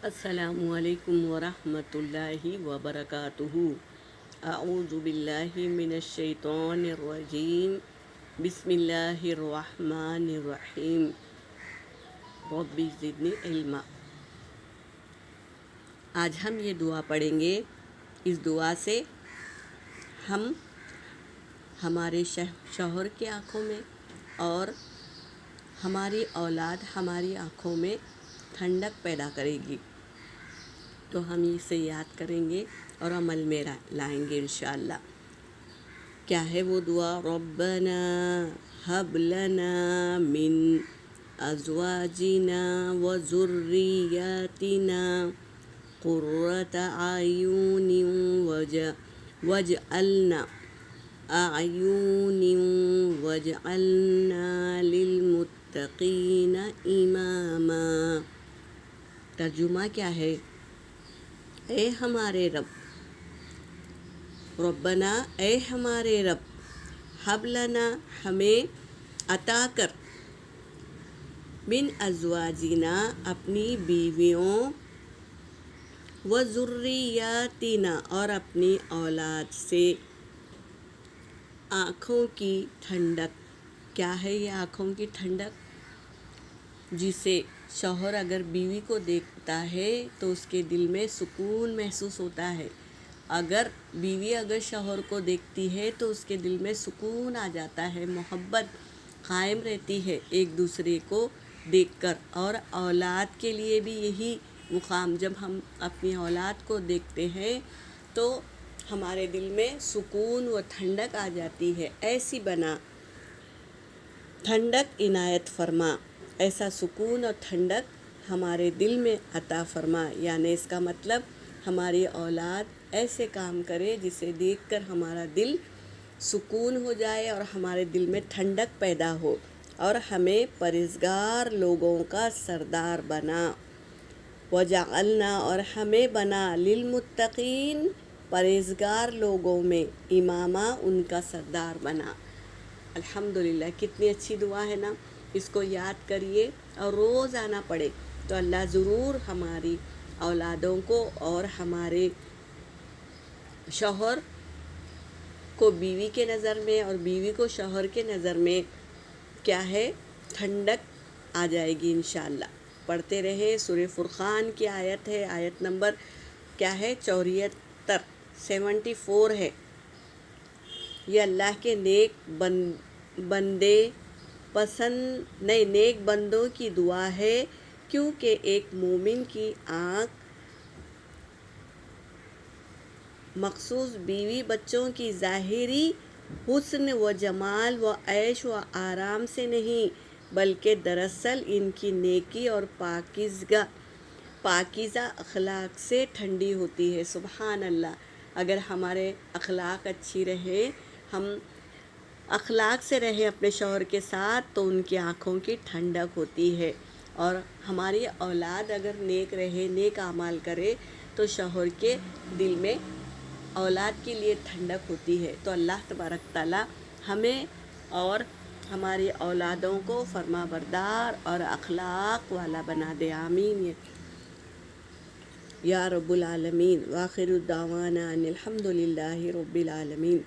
السلام علیکم ورحمۃ اللہ وبرکاتہ۔ اعوذ باللہ من الشیطان الرجیم، بسم اللہ الرحمن الرحیم۔ رب زدنی علما۔ آج ہم یہ دعا پڑھیں گے۔ اس دعا سے ہم ہمارے شوہر کی آنکھوں میں اور ہماری اولاد ہماری آنکھوں میں ٹھنڈک پیدا کرے گی، تو ہم اسے یاد کریں گے اور عمل میں لائیں گے انشاءاللہ۔ کیا ہے وہ دعا؟ ربنا ہب لنا من ازواجنا وذریاتنا قرۃ اعین واجعلنا للمتقین اماما۔ ترجمہ کیا ہے؟ اے ہمارے رب، ربنا اے ہمارے رب، ہب لنا ہمیں عطا کر، من ازواجنا اپنی بیویوں، و ذریاتنا اور اپنی اولاد سے آنکھوں کی ٹھنڈک۔ کیا ہے یہ آنکھوں کی ٹھنڈک؟ جسے شوہر اگر بیوی کو دیکھتا ہے تو اس کے دل میں سکون محسوس ہوتا ہے۔ اگر بیوی شوہر کو دیکھتی ہے تو اس کے دل میں سکون آ جاتا ہے، محبت قائم رہتی ہے ایک دوسرے کو دیکھ کر۔ اور اولاد کے لیے بھی یہی مقام، جب ہم اپنی اولاد کو دیکھتے ہیں تو ہمارے دل میں سکون و ٹھنڈک آ جاتی ہے۔ ایسی بنا ٹھنڈک عنایت فرما، ایسا سکون اور ٹھنڈک ہمارے دل میں عطا فرما، یعنی اس کا مطلب ہماری اولاد ایسے کام کرے جسے دیکھ کر ہمارا دل سکون ہو جائے اور ہمارے دل میں ٹھنڈک پیدا ہو، اور ہمیں پرہیزگار لوگوں کا سردار بنا۔ وجعلنا اور ہمیں بنا، للمتقین پرہیزگار لوگوں میں، امامہ ان کا سردار بنا۔ الحمدللہ، کتنی اچھی دعا ہے نا۔ اس کو یاد کریے اور روزانہ پڑھے تو اللہ ضرور ہماری اولادوں کو اور ہمارے شوہر کو بیوی کے نظر میں اور بیوی کو شوہر کے نظر میں کیا ہے، ٹھنڈک آ جائے گی انشاءاللہ۔ پڑھتے رہے۔ سورہ فرقان کی آیت ہے، آیت نمبر کیا ہے؟ 74 ہے۔ یہ اللہ کے نیک بندوں کی دعا ہے، کیونکہ ایک مومن کی آنکھ مخصوص بیوی بچوں کی ظاہری حسن و جمال و عیش و آرام سے نہیں، بلکہ دراصل ان کی نیکی اور پاکیزہ اخلاق سے ٹھنڈی ہوتی ہے۔ سبحان اللہ۔ اگر ہمارے اخلاق اچھی رہے، ہم اخلاق سے رہیں اپنے شوہر کے ساتھ، تو ان کی آنکھوں کی ٹھنڈک ہوتی ہے۔ اور ہماری اولاد اگر نیک رہے، نیک اعمال کرے، تو شوہر کے دل میں اولاد کے لیے ٹھنڈک ہوتی ہے۔ تو اللہ تبارک تعالیٰ ہمیں اور ہماری اولادوں کو فرما بردار اور اخلاق والا بنا دے۔ آمین یا رب العالمین۔ وآخر دعوانا ان الحمد للہ رب العالمین۔